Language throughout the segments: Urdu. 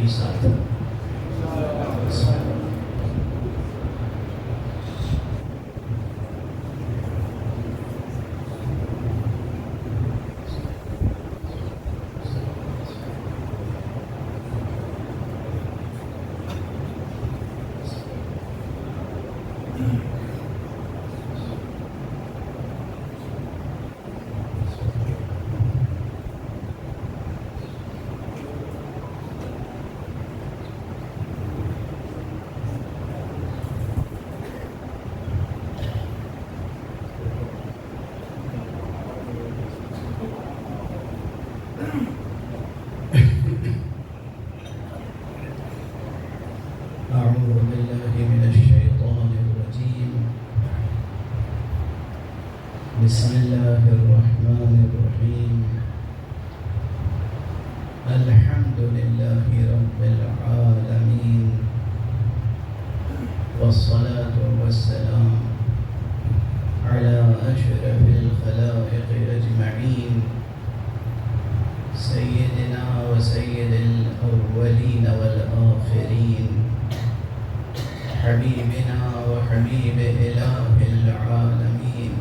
ساتھ أعوذ بالله من الشيطان الرجيم. بسم الله الرحمن الرحيم. الحمد لله رب العالمين، والصلاة والسلام على أشرف الخلائق أجمعين، سيدنا وسيد الأولين والآخرين، حبيبنا وحبيب إله العالمين،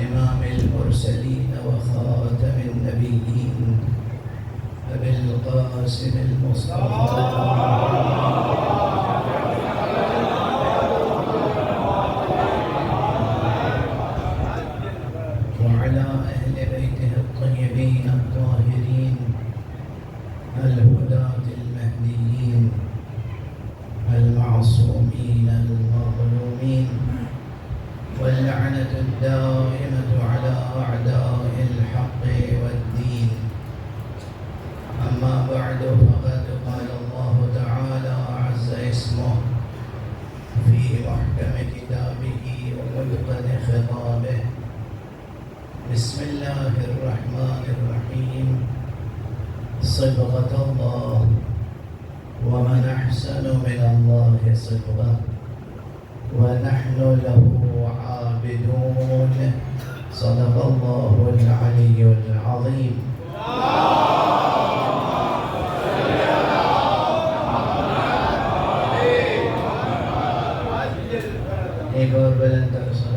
إمام المرسلين وخاتم النبيين، أبي القاسم المصطفى وعلى أهل بيته الطيبين الطاهرين الهداة المهديين المعصومين المظلومين، واللعنة الدائمة على أعداء الحق والدين. أما بعد، فقد قال الله تعالى عز اسمه في محكم كتابه ومتقن خطابه: بسم الله الرحمن الرحيم. صبغة الله، ومن أحسن من الله صبغة، ونحن له عابدون. صدق الله العلي العظيم. ایک اور بلند تر صدق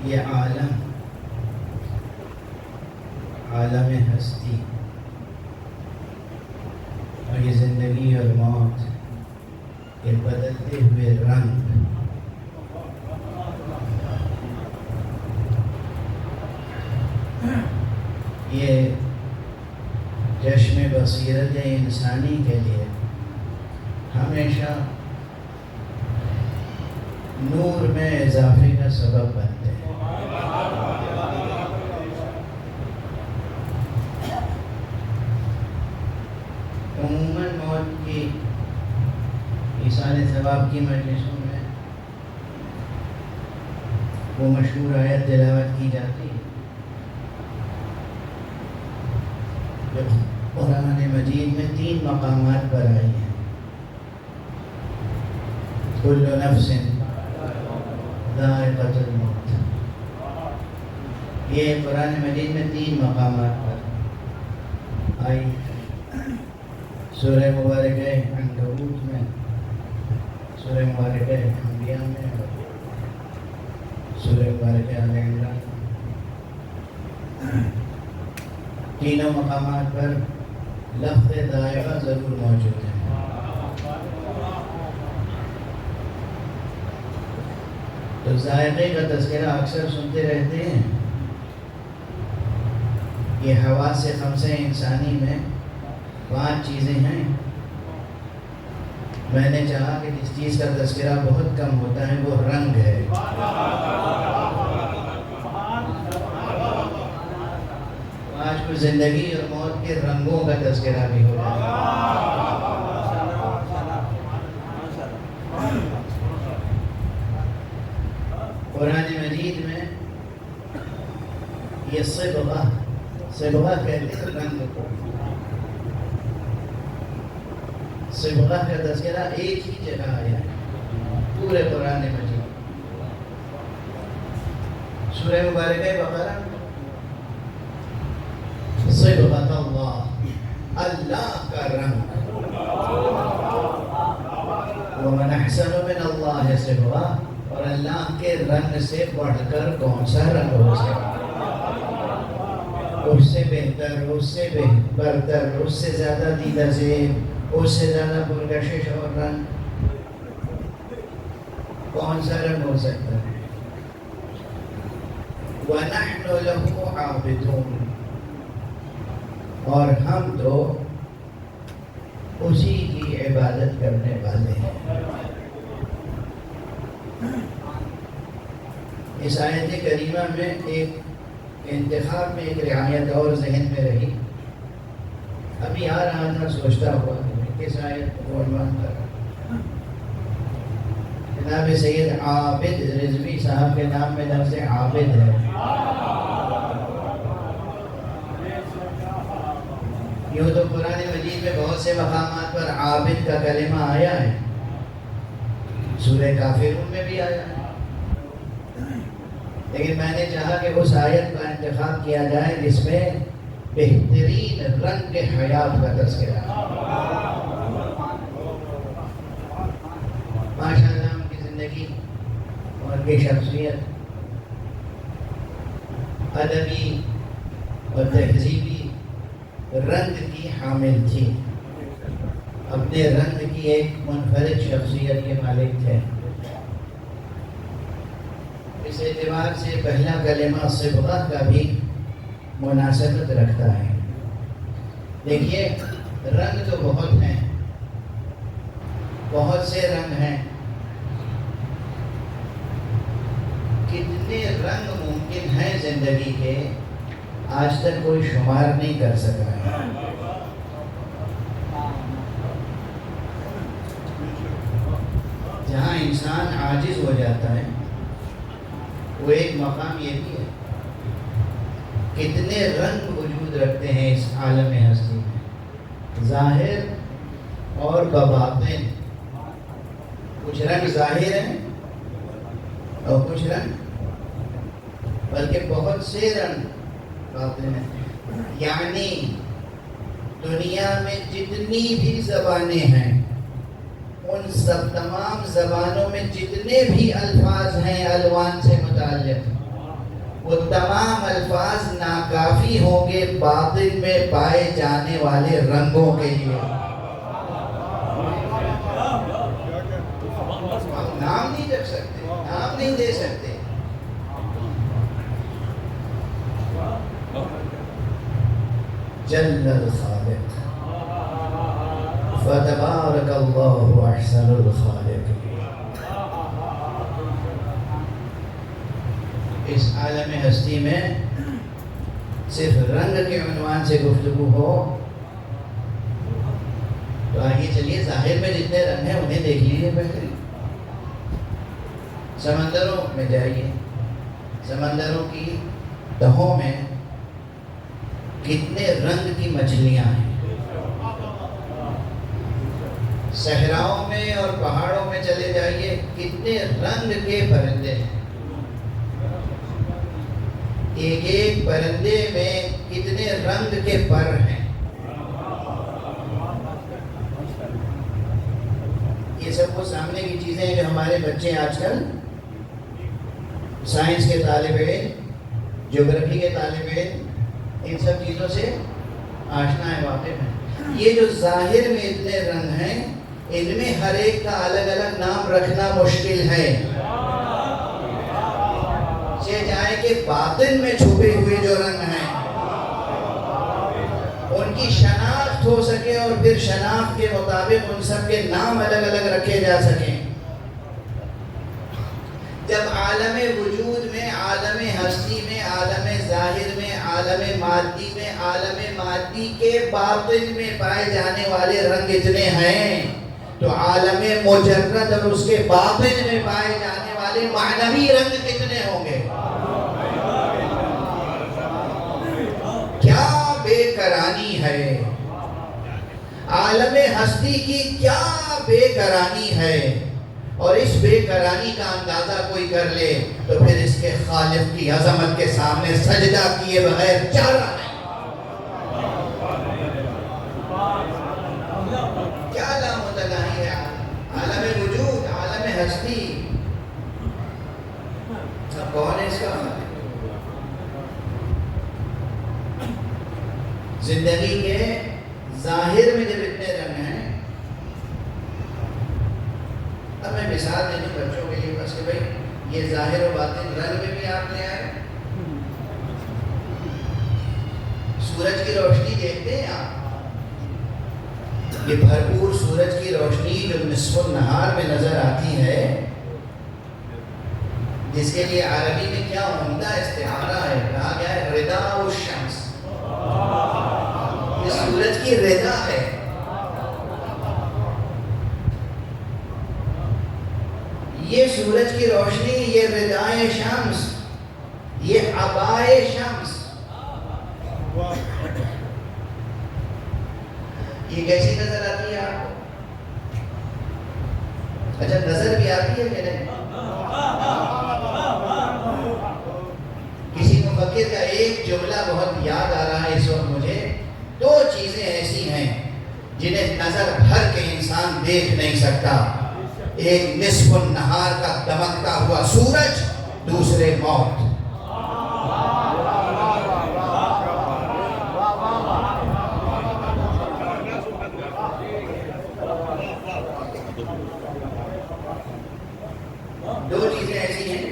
یہ عالم ہستی اور یہ زندگی اور موت، یہ بدلتے ہوئے رنگ، یہ چشم بصیرت انسانی کے لیے ہمیشہ نور میں اضافے کا سبب بنتے ہیں۔ عموماً موت کی ایصال ثواب کی مجلسوں میں وہ مشہور آیت تلاوت کی جاتی ہے جو قرآن مجید میں 3 مقامات پر آئی ہیں: کل نفس ذائقۃ الموت۔ یہ قرآن مجید میں 3 مقامات پر آئی، سورہ مبارکہ عنکبوت میں، سورہ مبارکہ انبیاء میں، اور سورہ مبارکہ آل عمران۔ تینوں مقامات پر لفظ ذائقہ ضرور موجود ہے۔ تو ذائقے کا تذکرہ اکثر سنتے رہتے ہیں۔ یہ حواس خمسہ انسانی میں 5 چیزیں ہیں۔ میں نے چاہا کہ جس چیز کا تذکرہ بہت کم ہوتا ہے وہ رنگ ہے۔ آج کو زندگی اور موت کے رنگوں کا تذکرہ بھی ہو جائے گا۔ قرآن مجید میں یہ صبغہ کہتے ہیں رنگ کو۔ صبغہ کا تذکرہ ایک ہی جگہ آیا ہے پورے قرآن مجید، سورہ مبارکہ بقرہ، صبغۃ اللہ، اللہ کا رنگ، ومن احسن من اللہ صبغہ، اور اللہ کے رنگ سے بڑھ کر کون سا رنگ ہو سکتا، اس سے بہتر، اس سے برتر، اس سے زیادہ دیدہ زیب، اس سے زیادہ پرکشش اور رنگ کون سا رنگ ہو سکتا ہے؟ وَنَحْنُ لَهُ عَابِدُونَ، اور ہم تو اسی کی عبادت کرنے والے ہیں۔ اس آیت کریمہ میں ایک انتخاب میں ایک رعایت اور ذہن میں رہی، ابھی آ رہا تھا سوچتا ہوا کس آیت کو عنوان کر رہا۔ جناب سید عابد رضوی صاحب کے نام میں لفظ عابد ہے، یوں تو قرآن مجید میں بہت سے مقامات پر عابد کا کلمہ آیا ہے، سورہ کافرون میں بھی آیا ہے، لیکن میں نے چاہا کہ اس آیت کا انتخاب کیا جائے جس میں بہترین رنگ کے حیات کا تذکرہ ہے۔ ماشاء اللہ ان کی زندگی اور ان کی شخصیت ادبی اور تہذیبی رنگ کی حامل تھی، اپنے رنگ کی ایک منفرد شخصیت کے مالک تھے۔ اس اعتبار سے پہلا کلمہ صبغہ کا بھی مناسبت رکھتا ہے۔ دیکھیے رنگ تو بہت ہیں، بہت سے رنگ ہیں، کتنے رنگ ممکن ہیں زندگی کے آج تک کوئی شمار نہیں کر سکا ہے۔ جہاں انسان عاجز ہو جاتا ہے وہ ایک مقام یہ بھی ہے، کتنے رنگ وجود رکھتے ہیں اس عالم ہستی میں، ظاہر اور بباطن۔ کچھ رنگ ظاہر ہیں اور کچھ رنگ، بلکہ بہت سے رنگ باطن ہیں۔ یعنی دنیا میں جتنی بھی زبانیں ہیں، ان سب تمام زبانوں میں جتنے بھی الفاظ ہیں الوان سے متعلق، وہ تمام الفاظ ناکافی ہوں گے باطن میں پائے جانے والے رنگوں کے لیے۔ ہم نام نہیں رکھ سکتے، نام نہیں دے سکتے۔ جل الخالق فتبارک اللہ احسن الخالق۔ اس عالم ہستی میں صرف رنگ کے عنوان سے گفتگو ہو تو آگے چلیے ظاہر میں جتنے رنگ ہیں انہیں دیکھ لیجیے پہلے۔ سمندروں میں جائیے، سمندروں کی تہوں میں کتنے رنگ کی مچھلیاں ہیں، صحراؤں میں اور پہاڑوں میں چلے جائیے کتنے رنگ کے پرندے ہیں، ایک ایک پرندے میں کتنے رنگ کے پر ہیں۔ یہ سب وہ سامنے کی چیزیں ہیں جو ہمارے بچے آج کل سائنس کے طالب علم، جغرافی کے طالب علم، ان سب چیزوں سے آشنا ہے، واقف ہیں۔ یہ جو ظاہر میں اتنے رنگ ہیں، ان میں ہر ایک کا الگ الگ نام رکھنا مشکل ہے، یہ جائے کہ باطن میں چھپے ہوئے جو رنگ ہیں ان کی شناخت ہو سکے اور پھر شناخت کے مطابق ان سب کے نام الگ الگ رکھے جا سکیں۔ جب عالم وجود میں، عالم ہستی میں، عالم ظاہر میں، عالم مادی میں، عالم مادی کے باطن میں پائے جانے والے رنگ اتنے ہیں تو عالم مجرد اور اس کے باطن میں پائے جانے والے معنوی رنگ کتنے ہوں گے؟ کیا بے قراری ہے! عالم ہستی کی کیا بے قراری ہے، اور اس بے قراری کا اندازہ کوئی کر لے تو پھر اس کے خالق کی عظمت کے سامنے سجدہ کیے بغیر چارہ نہیں۔ کیا لامتناہی ہے عالم وجود، عالم ہستی، اب کون ہے اس کا خالق؟ زندگی کے ظاہر میں جب اتنے رنگ ہیں، اب میں مثال دے دوں بچوں کے لیے بس کہ بھائی یہ ظاہر و باطن رنگ میں بھی آپ لے آئے۔ سورج کی روشنی دیکھتے ہیں آپ، یہ بھرپور سورج کی روشنی جو نصف النہار میں نظر آتی ہے، جس کے لیے عربی میں کیا عمدہ استعارہ ہے، کہا گیا ہے رداء الشمس، یہ سورج کی ردا ہے۔ یہ سورج کی روشنی، یہ ردائے شمس، یہ عبائے شمس، یہ کیسی نظر آتی ہے آپ کو؟ اچھا نظر بھی آتی ہے کہ نہیں؟ کسی مفکر کا ایک جملہ بہت یاد آ رہا ہے اس وقت مجھے، دو چیزیں ایسی ہیں جنہیں نظر بھر کے انسان دیکھ نہیں سکتا، ایک نصف النہار کا دمکتا ہوا سورج، دوسرے موت۔ دو چیزیں ایسی ہیں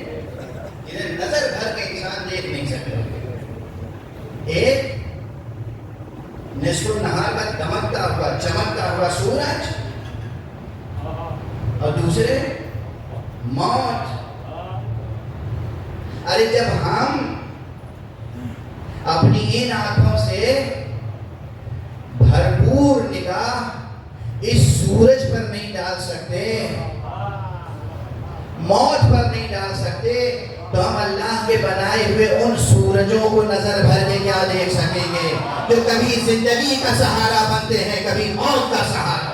جنہیں نظر بھر کے انسان دیکھ نہیں سکتا، ایک نصف النہار کا دمکتا ہوا چمکتا ہوا سورج، اور دوسرے موت۔ ارے جب ہم اپنی ان آنکھوں سے بھرپور نگاہ اس سورج پر نہیں ڈال سکتے، موت پر نہیں ڈال سکتے، تو ہم اللہ کے بنائے ہوئے ان سورجوں کو نظر بھر کے کیا دیکھ سکیں گے جو کبھی زندگی کا سہارا بنتے ہیں، کبھی موت کا سہارا۔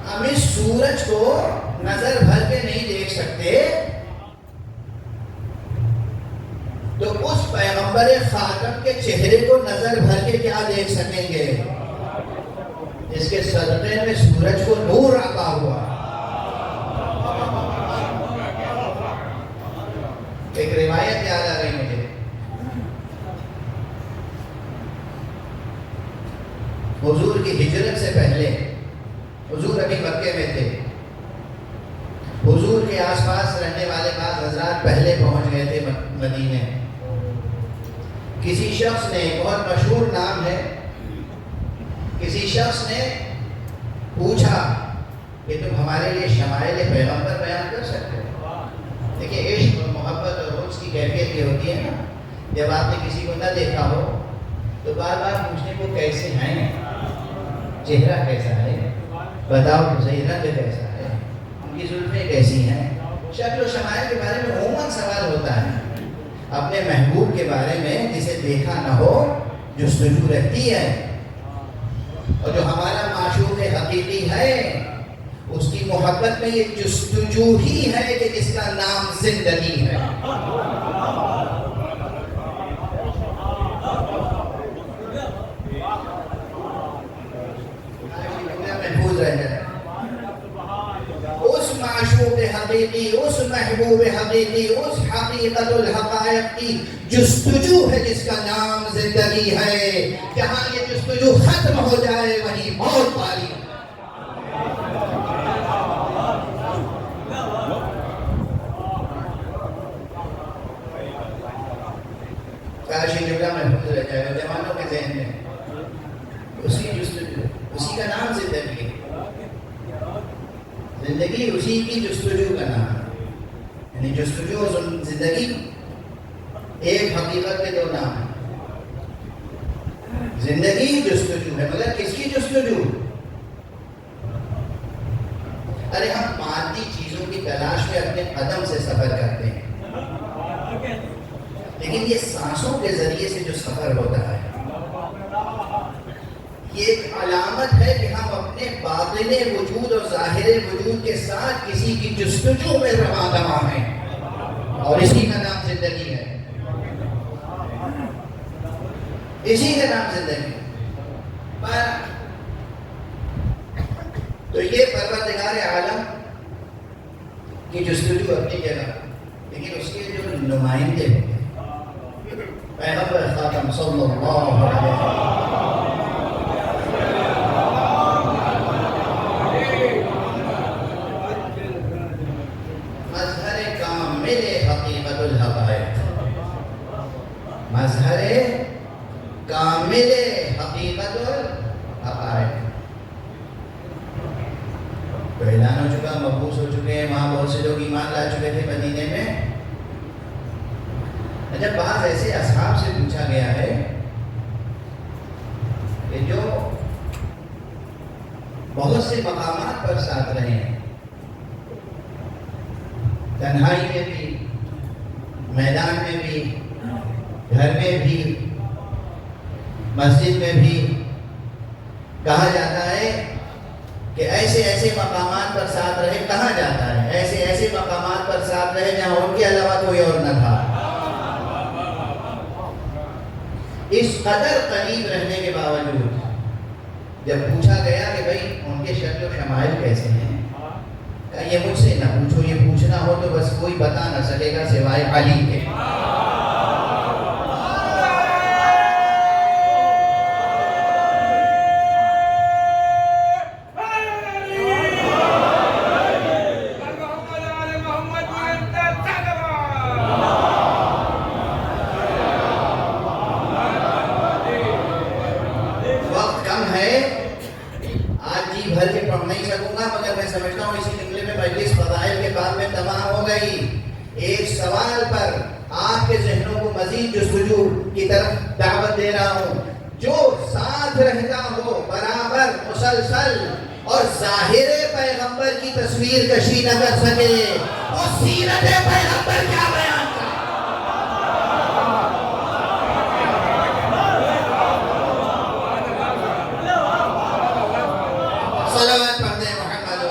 ہم اس سورج کو نظر بھر کے نہیں دیکھ سکتے تو اس پیغمبر خاتم کے چہرے کو نظر بھر کے کیا دیکھ سکیں گے جس کے صدقے میں سورج کو نور عطا ہوا۔ ایک روایت یاد آ رہی مجھے، حضور کی ہجرت سے پہلے حضور ابھی مکے میں تھے، حضور کے آس پاس رہنے والے بعض حضرات پہلے پہنچ گئے تھے مدینے۔ کسی شخص نے، بہت مشہور نام ہے، کسی شخص نے پوچھا کہ تم ہمارے لیے شمائل پیغمبر بیان کر سکتے ہو؟ دیکھیے عشق اور محبت اور روز کی کیفیت یہ ہوتی ہے نا، جب آپ نے کسی کو نہ دیکھا ہو تو بار بار پوچھنے کو کیسے ہیں، چہرہ کیسا ہے، بتاؤ تو صحیح، رنگ کیسا ہے، ان کی زلفیں کیسی ہیں، شکل و شمائل کے بارے میں عموماً سوال ہوتا ہے۔ اپنے محبوب کے بارے میں جسے دیکھا نہ ہو جستجو رہتی ہے، اور جو ہمارا معشوق حقیقی ہے اس کی محبت میں یہ جستجو ہی ہے کہ جس کا نام زندگی ہے۔ محفوظ رہ جائے اس معشوق حقیقی، اس محبوب حقیقی، اس حقیقت الحقائق کی جستجو ہے جس کا نام زندگی ہے۔ جہاں یہ جستجو ختم ہو جائے وہیں موت پاری۔ کاش یہ جملہ محفوظ رہ جائے نوجوانوں کے ذہن میں. اس کی جستجو، اسی کا نام زندگی ہے. زندگی اسی کی جستجو کا نام ہے. یعنی جستجو اور زندگی ایک حقیقت کے دو نام ہیں. زندگی جستجو ہے، مگر کس کی جستجو؟ ارے ہم مادی چیزوں کی تلاش میں اپنے قدم سے سفر کرتے ہیں، لیکن یہ سانسوں کے ذریعے سے جو سفر ہوتا ہے یہ ایک علامت ہے کہ ہم اپنے باطن وجود اور ظاہر وجود کے ساتھ کسی کی جستجو میں رواں دواں ہیں، اور اسی کا نام زندگی ہے. اسی کا نام زندگی. تو یہ پروردگار عالم کی جستجو اپنی جگہ، لیکن اس کے جو نمائندے ہوتے ہیں پیغمبر خاتم صلی اللہ علیہ وسلم، مظہر کامل حقیقت الحقائق، مظہر کامل حقیقت الحقائق. تو اعلان ہو چکا، مبعوث ہو چکے ہیں، وہاں بہت سے لوگ ایمان لا چکے تھے مدینے میں. جب بعض ایسے اصحاب سے پوچھا گیا ہے کہ جو بہت سے مقامات پر ساتھ رہے ہیں، تنہائی میں بھی، میدان میں بھی، گھر میں بھی، مسجد میں بھی، کہا جاتا ہے کہ ایسے ایسے مقامات پر ساتھ رہے. کہا جاتا ہے ایسے ایسے مقامات پر ساتھ رہے جہاں ان کے علاوہ کوئی اور نہ تھا. اس قدر قریب رہنے کے باوجود جب پوچھا گیا کہ بھئی ان کے شکل و شمائل کیسے ہیں، کہا یہ مجھ سے نہ پوچھو، یہ پوچھنا ہو تو بس کوئی بتا نہ سکے گا سوائے علی کے. ایک سوال پر آپ کے ذہنوں کو مزید جستجو کی طرف دعوت دے رہا ہوں. جو ساتھ رہتا ہو برابر مسلسل اور ظاہر پیغمبر کی تصویر کشی نہ کر سکے، وہ سیرت پیغمبر کیا بیان کرے. صلوات پڑھتے ہیں محمد.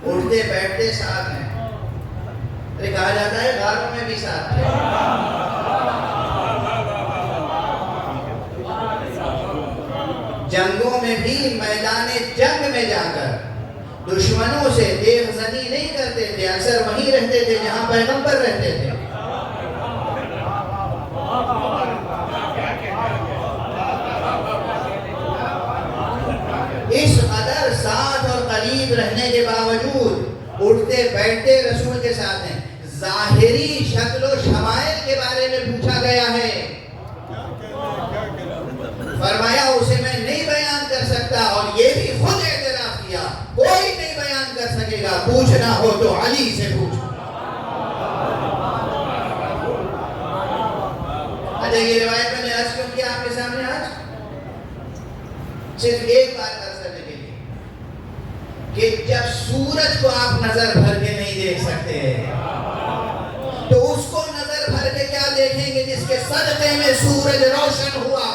اٹھتے بیٹھتے ساتھ ہیں. کہا جاتا ہے غاروں میں بھی ساتھ ہیں. جنگوں میں بھی میدان جنگ میں جا کر دشمنوں سے دیو زنی نہیں کرتے تھے، اکثر وہیں رہتے تھے جہاں پیغمبر رہتے تھے. اس قدر ساتھ اور قریب رہنے کے باوجود اٹھتے بیٹھتے رسول کے ساتھ ہیں. ظاہری شکل و شمائل کے بارے میں پوچھا گیا ہے، فرمایا اسے میں نہیں بیان کر سکتا، اور یہ بھی خود اعتراف کیا کوئی نہیں بیان کر سکے گا، پوچھنا ہو تو علی سے پوچھو. اچھا یہ روایت میں نے عرض کیوں کیا آپ کے سامنے؟ آج صرف ایک بات عرض کرنے کے لیے کہ جب سورج کو آپ نظر بھر کے نہیں دیکھ سکتے تو اس کو نظر بھر کے کیا دیکھیں گے جس کے صدقے میں سورج روشن ہوا.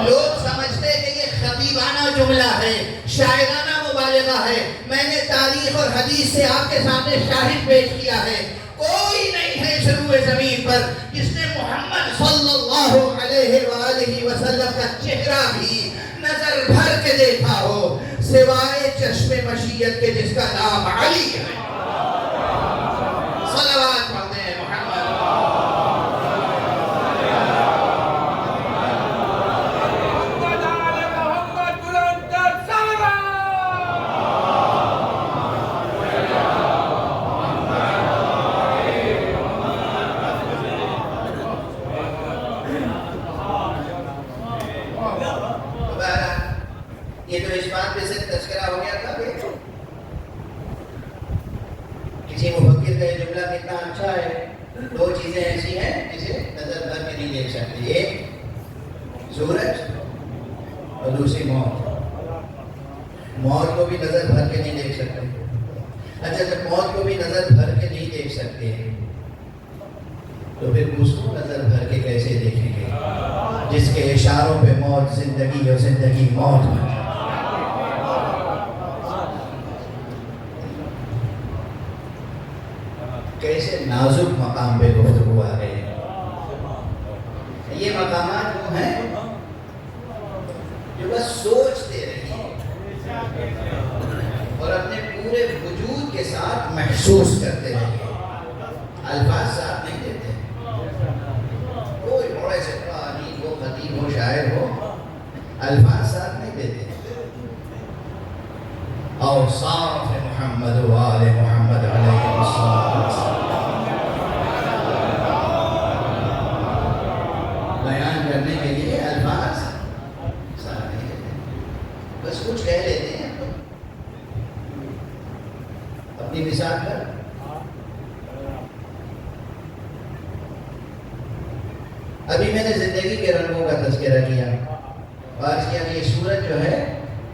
لوگ سمجھتے کہ یہ خطیبانہ جملہ ہے، شاعرانہ مبالغہ ہے. میں نے تاریخ اور حدیث سے آپ کے سامنے شاہد پیش کیا ہے. کوئی نہیں ہے اس روئے زمین پر جس نے محمد صلی اللہ علیہ وآلہ وسلم کا چہرہ بھی نظر بھر کے دیکھا ہو سوائے چشم مشیت کے جس کا نام علی ہے. صلوات پڑھتے ہیں محمد. یہ تو اس بات پہ سے تذکرہ ہو گیا تھا کہ کسی مفکر کا یہ جملہ کتنا اچھا ہے. دو چیزیں ایسی ہیں جسے نظر بھر کے نہیں دیکھ سکتے. ایک سورج اور دوسری موت. موت کو بھی نظر بھر کے نہیں دیکھ سکتے. اچھا جب موت کو بھی نظر بھر کے نہیں دیکھ سکتے تو پھر اس کو نظر بھر کے کیسے دیکھیں گے جس کے اشاروں پہ موت زندگی اور زندگی موت بن جائے. کیسے نازک مقام پہ گفتگو آ گئی ہے. یہ مقامات وہ ہیں جو بس سوچتے رہیے اور اپنے پورے وجود کے ساتھ محسوس کرتے رہیے. الفاظ ساتھ نہیں دیتے. کوئی بڑے سے عالم ہو خطیب ہو شاعر ہو الفاظ ساتھ نہیں دیتے. اوصاف محمد و آل محمد علیہ السلام بیان کرنے کے لیے الفاظ ساتھ نہیں دیتے. بس کچھ کہہ لیتے ہیں اپنی مثال پر. ابھی میں نے زندگی کے رنگوں کا تذکرہ کیا اور اس کے اب یہ سورج جو ہے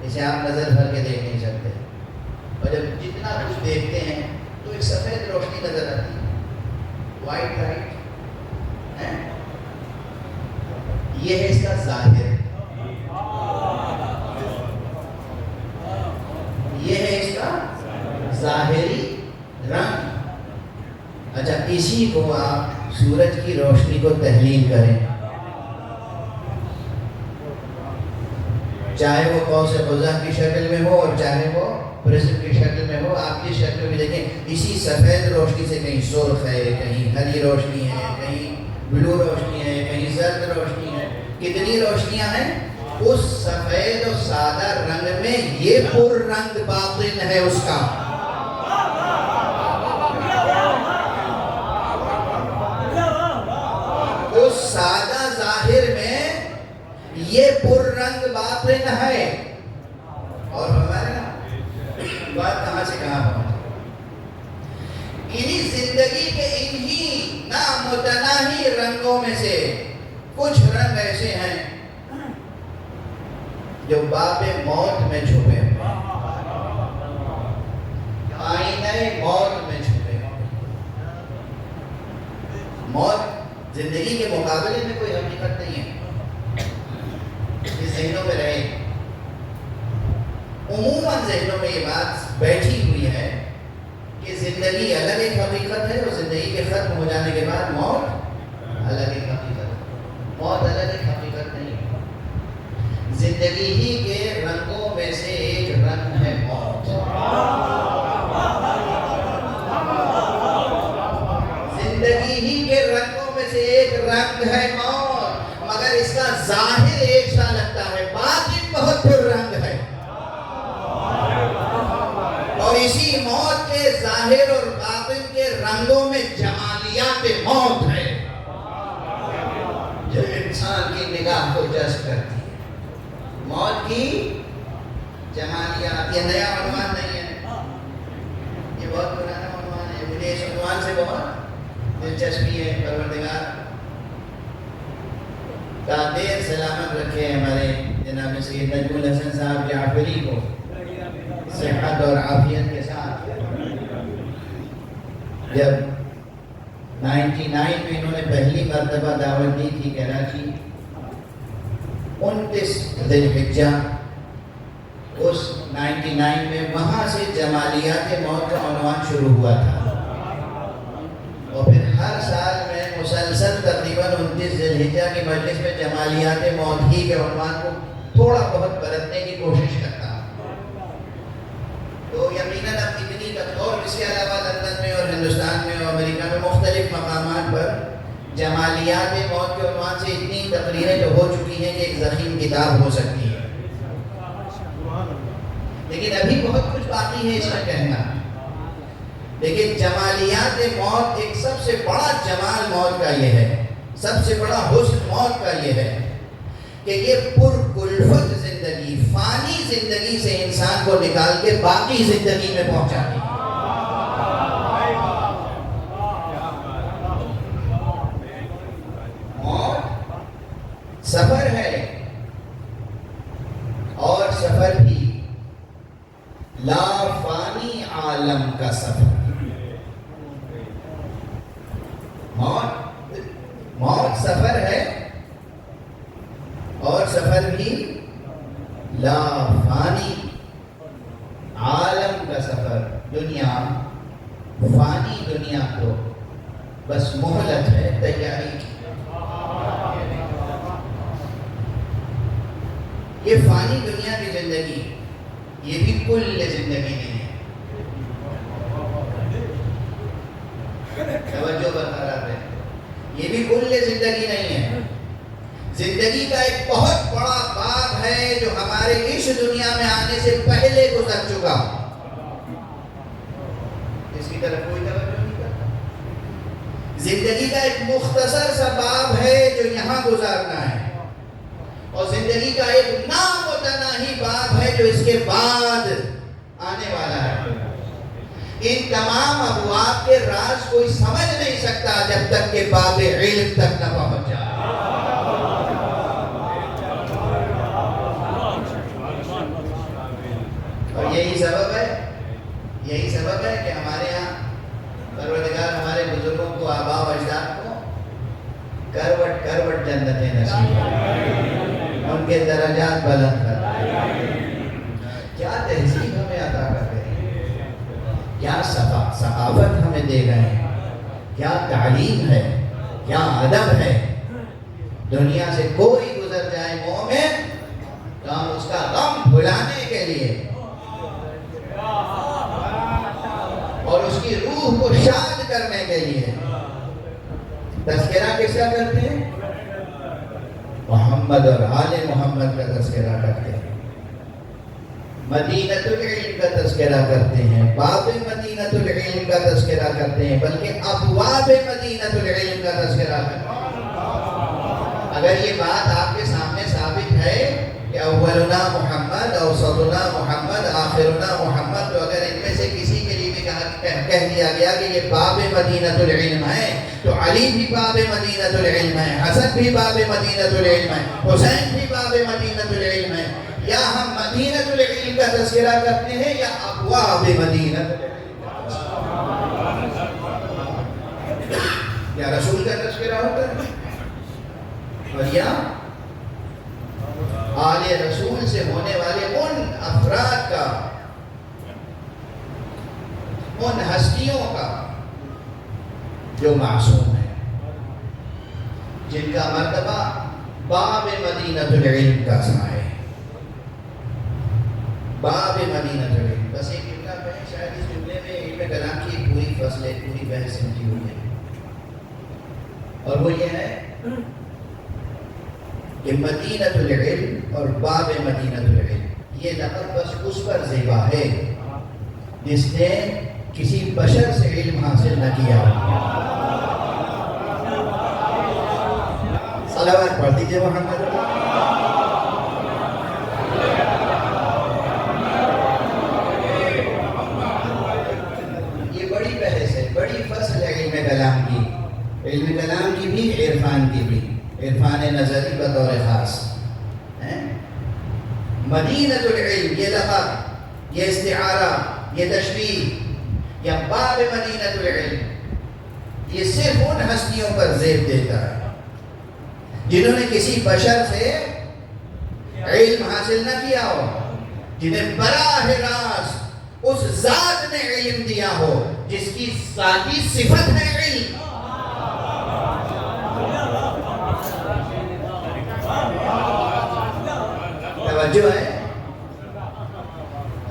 اسے آپ نظر بھر کے دیکھ نہیں سکتے اور جب جتنا کچھ دیکھتے ہیں تو ایک سفید روشنی نظر آتی ہے. وائٹ لائٹ یہ ہے اس کا ظاہر. یہ ہے اس کا ظاہری رنگ. اچھا اسی کو آپ سورج کی روشنی کو تحلیل کریں چاہے وہ قوس قزح کی شکل میں ہو اور چاہے وہ پرزم کی شکل میں ہو. آپ کی شکل میں دیکھیں اسی سفید روشنی سے کہیں سرخ ہے کہیں ہری روشنی ہے کہیں بلو روشنی ہے کہیں زرد روشنی ہے. کتنی روشنیاں ہیں اس سفید و سادہ رنگ میں. یہ پر رنگ باطن ہے اس کا. اس سادہ ظاہر میں یہ پر رنگ باطن ہے. اور ہمارے نا بات کہاں سے کہاں پہنچ انہی زندگی کے انہی نامتناہی رنگوں میں سے کچھ رنگ ایسے ہیں جو باب موت میں چھپے ہوئے ہیں. آئینہ موت میں چھپے ہوئے. موت زندگی کے مقابلے میں کوئی حقیقت نہیں ہے. اس ذہنوں میں رہے. عموماً ذہنوں میں یہ بات بیٹھی ہوئی ہے کہ زندگی الگ ایک حقیقت ہے اور زندگی کے ختم ہو جانے کے بعد موت الگ ایک حقیقت ہے. موت الگ ایک حقیقت نہیں ہے. زندگی ہی کے رنگوں میں سے ایک رنگ ہے موت. زندگی ہی کے رنگوں میں سے ایک رنگ ہے موت. مگر اس کا ظاہر ایک سا لگتا ہے باطن بہت پر رنگ ہے. اور اسی موت کے ظاہر اور باطن کے رنگوں میں جمالیات موت ہے جو انسان کی نگاہ کو جذب کرتی ہے. موت کی جمالیات. یہ نیا عنوان نہیں ہے. یہ بہت پرانا عنوان ہے. مجھے اس عنوان سے بہت دلچسپی ہے. پروردگار دیر سلامت رکھے ہمارے جناب سید نجم الحسن صاحب جعفری کو صحت اور عافیت کے ساتھ. جب 99 میں انہوں نے پہلی مرتبہ دعوت دی تھی کراچی 29 ذی الحجہ اس 99 میں وہاں سے جمالیات موت کا عنوان شروع ہوا تھا. اور پھر ہر سال 29 ذی الحجہ کی مجلس میں جمالیات موت ہی کے عنوان کو تھوڑا بہت برتنے کی کوشش کرتا ہوں، تو یقیناً اب اتنی اور اس کے علاوہ لندن میں اور ہندوستان میں اور امریکہ میں مختلف مقامات پر جمالیات موت کے عنوان سے اتنی تقریریں جو ہو چکی ہیں کہ ایک ضخیم کتاب ہو سکتی ہے، لیکن ابھی بہت کچھ باقی ہے اس میں کہنا۔ لیکن جمالیات موت، ایک سب سے بڑا جمال موت کا یہ ہے، سب سے بڑا حسن موت کا یہ ہے کہ یہ پرکلفت زندگی، فانی زندگی سے انسان کو نکال کے باقی زندگی میں پہنچاتی ہے۔ موت سفر ہے، اور سفر بھی لا فانی عالم کا سفر۔ موت سفر ہے، اور سفر بھی لا فانی عالم کا سفر۔ دنیا، فانی دنیا تو بس مہلت ہے تیاری کی۔ یہ فانی دنیا کی زندگی، یہ بھی کل زندگی نہیں ہے۔ توجہ برقرار ہے، یہ بھی کل زندگی نہیں ہے۔ زندگی کا ایک بہت بڑا باب ہے جو ہمارے اس دنیا میں آنے سے پہلے گزر چکا، اس کی طرف کوئی توجہ نہیں کرتا۔ زندگی کا ایک مختصر سا باب ہے جو یہاں گزارنا ہے، اور زندگی کا ایک نامتناہی باب ہے جو اس کے بعد آنے والا ہے۔ ان تمام ابواب کے راز کوئی سمجھ نہیں سکتا جب تک کہ باب علم تک نہ پہنچ جائے۔ اور یہی سبب ہے کہ ہمارے یہاں پروردگار ہمارے بزرگوں کو، آباء و اجداد کو کروٹ کروٹ جنتیں نصیب کریں، ان کے درجات بلند کریں۔ کیا تہذیب ہمیں عطا کر رہے ہیں، کیا ثقافت ہمیں دے گئے ہیں، کیا تعلیم ہے، کیا ادب ہے۔ دنیا سے کوئی گزر جائے مومن تو ہم اس کا غم بھلانے کے لیے اور اس کی روح کو شاد کرنے کے لیے تذکرہ کس کا کرتے ہیں؟ محمد اور آل محمد کا تذکرہ کرتے ہیں، مدینۃ العلم کا تذکرہ کرتے ہیں، باب مدینۃ العلم کا تذکرہ کرتے ہیں، بلکہ ابواب مدینۃ العلم کا تذکرہ کرتے ہیں۔ اگر یہ بات آپ کے سامنے ثابت ہے کہ اولنا محمد، اوسطنا محمد، آخرنا محمد، تو اگر ان میں سے کسی کے لیے بھی کہہ دیا گیا کہ یہ باب مدینۃ العلم ہے، تو علی بھی باب مدینۃ العلم ہے، حسن بھی باب مدینۃ العلم ہے، حسین بھی باب مدینۃ العلم ہے۔ یا ہم مدینۃ العلم کا تذکرہ کرتے ہیں یا ابواب مدینۃ العلم، یا رسول کا تذکرہ ہوتا ہے اور یا آل رسول سے ہونے والے ان افراد کا، ان ہستیوں کا جو معصوم ہیں، جن کا مرتبہ باب مدینۃ العلم کا سایہ ہے۔ باب مدینۃ العلم، بس ایک جملہ کہیں، شاید اس جملے میں علم کلام کی پوری فصل، پوری بحث سمجھی ہوئی ہے، اور وہ یہ ہے کہ مدینۃ العلم اور باب مدینۃ العلم، یہ لقب بس اس پر زیبا ہے جس نے کسی بشر سے علم حاصل نہ کیا۔ صلوات پڑھ دیجئے محمد۔ یہ بڑی بحث ہے، بڑی فصل ہے علم کلام کی، علم کلام کی بھی، عرفان کی بھی، عرفان نظری بطور خاص۔ مدینۃ العلم، یہ لقب، یہ استعارہ، یہ تشبیہ، یا باب مدینۃ العلم، یہ صرف ان ہستیوں پر زیب دیتا ہے جنہوں نے کسی بشر سے علم حاصل نہ کیا ہو، جنہیں براہ راست اس ذات نے علم دیا ہو جس کی ذاتی صفت ہے علم۔ توجہ ہے؟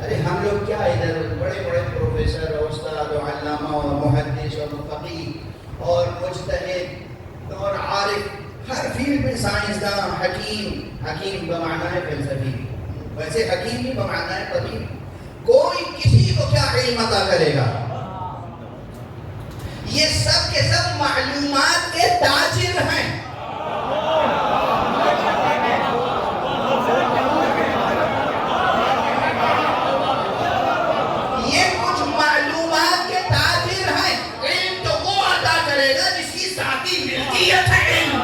ارے ہم لوگ کیا ادھر بڑے بڑے پروفیسر اور استاد اور علامہ اور محدث اور فقیہ اور مجتہد اور عارف، ہر فیلڈ میں سائنسداں، حکیم بمعنی ہے فلسفی، ویسے حکیم بھی بمعنی ہے طبیب، کوئی کسی کو کیا علم عطا کرے گا؟ یہ سب کے سب معلومات کے تاجر ہیں۔ یہ کچھ معلومات کے تاجر ہیں۔ علم تو وہ عطا کرے گا جس کی ذاتی ملکیت ہے علم۔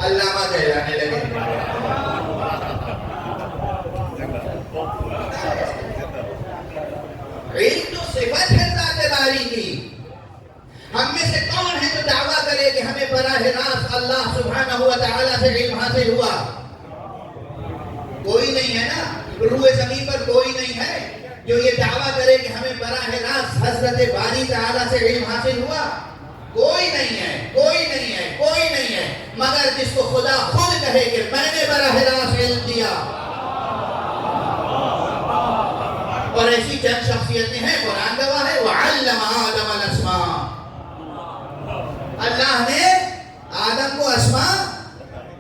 علامہ کہلانے لگے۔ علم تو صفت ہے ذات باری کی۔ ہم میں سے کون ہے جو دعویٰ کرے کہ ہمیں براہ راست اللہ سبحانہ و تعالیٰ سے علم حاصل ہوا؟ کوئی نہیں ہے نا، روح زمین پر کوئی نہیں ہے جو یہ دعویٰ کرے کہ ہمیں براہ راست حضرت باری تعالیٰ سے علم حاصل ہوا۔ کوئی نہیں ہے، کوئی نہیں ہے، کوئی نہیں ہے، مگر جس کو خدا خود کہے کہ میں نے براہ راست علم دیا۔ اور ایسی چند شخصیتیں ہیں، قرآن گواہ ہے، وَعَلَّمَ آدَمَ الْأَسْمَاءَ، اللہ نے آدم کو اسماء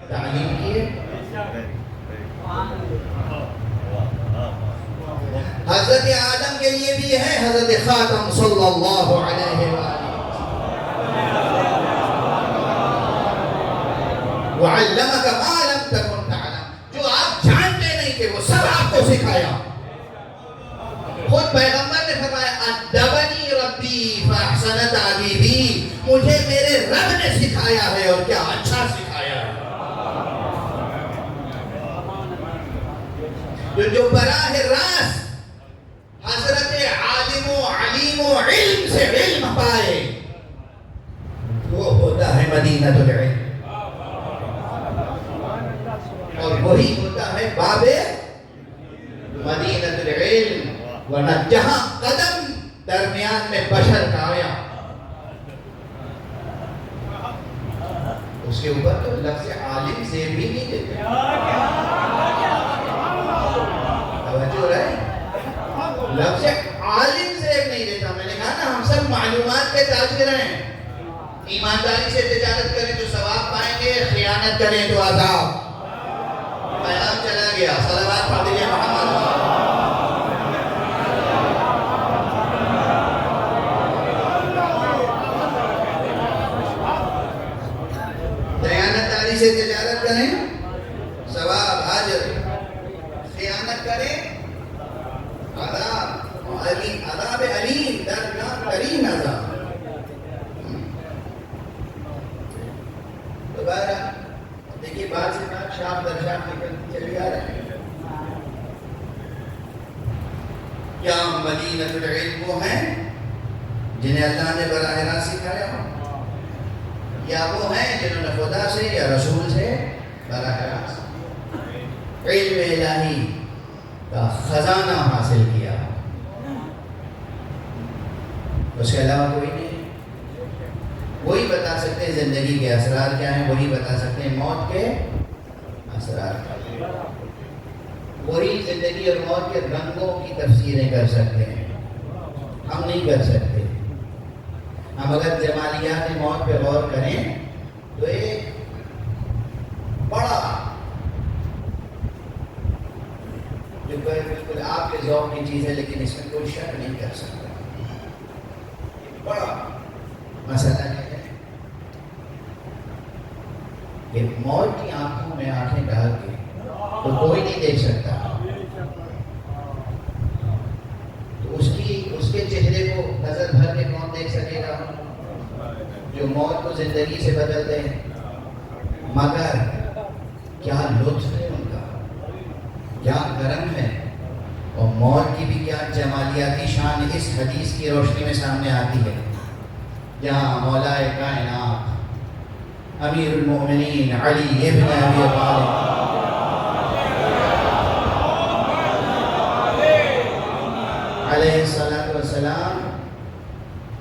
تعلیم کیے۔ حضرت آدم کے لیے بھی ہے حضرت خاتم صلی اللہ علیہ وآلہ، وَعَلَّمَكَ مَا لَمْ تَكُنْ تَعْلَمْ، جو آپ جانتے نہیں تھے وہ سب آپ کو سکھایا۔ خود پیغمبر نے فرمایا أَدَّبَنِي رَبِّي فَأَحْسَنَ تَعْدِيبِي، مجھے میرے رب نے سکھایا ہے اور کیا اچھا سکھایا ہے۔ جو براہ راست حضرت عالم و علیم و علم سے علم پائے وہ ہوتا ہے مدینہ العلم، اور وہی ہوتا ہے باب مدینہ العلم۔ ورنہ جہاں قدم درمیان میں بشر کا آیا اس کے اوپر تو لفظ عالم سے بھی نہیں دیتے۔ توجہ رہے، لفظ عالم سے نہیں دیتا۔ میں نے کہا نا ہم سب معلومات کے تاجر ہیں۔ ایمانداری سے تجارت کریں تو ثواب پائیں گے، خیانت کریں تو عذاب۔ پیغام چلا گیا، صلوات پڑھ دیجیے محمد۔ دیانتداری سے تجارت کریں، ثواب اجر، خیانت کریں عذاب علیم، عذاب علیم، دردناک ترین عذاب۔ دوبارہ دیکھیے بات سے بات شاپ در شاپ نکلتی چلی آ رہی ہے۔ کیا مدینہ العلم وہ ہیں جنہیں اللہ نے براہ راست سکھایا ہو، یا وہ ہیں جنہوں نے خدا سے یا رسول سے براہ راست علم الہی کا خزانہ حاصل کیا؟ اس کے علاوہ کوئی نہیں۔ وہی بتا سکتے ہیں زندگی کے اسرار کیا ہیں، وہی بتا سکتے ہیں موت کے اسرار کیا ہیں، وہی زندگی اور موت کے رنگوں کی تفسیریں کر سکتے ہیں، ہم نہیں کر سکتے۔ ہم اگر جمالیات موت پہ غور کریں تو ایک بڑا جو بالکل آپ کے ذوق کی چیز ہے، لیکن اس میں کوئی شک نہیں کر سکتا، بڑا مسئلہ یہ ہے کہ موت کی آنکھوں میں آنکھیں ڈال کے تو کوئی نہیں دیکھ سکتا، تو اس کے چہرے کو نظر بھر کے کون دیکھ سکے گا؟ جو موت کو زندگی سے بدل دیں۔ مگر کیا لطف ہے ان کا، کیا کرم ہے، اور موت کی بھی کیا جمالیاتی شان اس حدیث کی روشنی میں سامنے آتی ہے، جہاں مولا کائنات امیر المؤمنین علی ابن ابی طالب علیہ السلام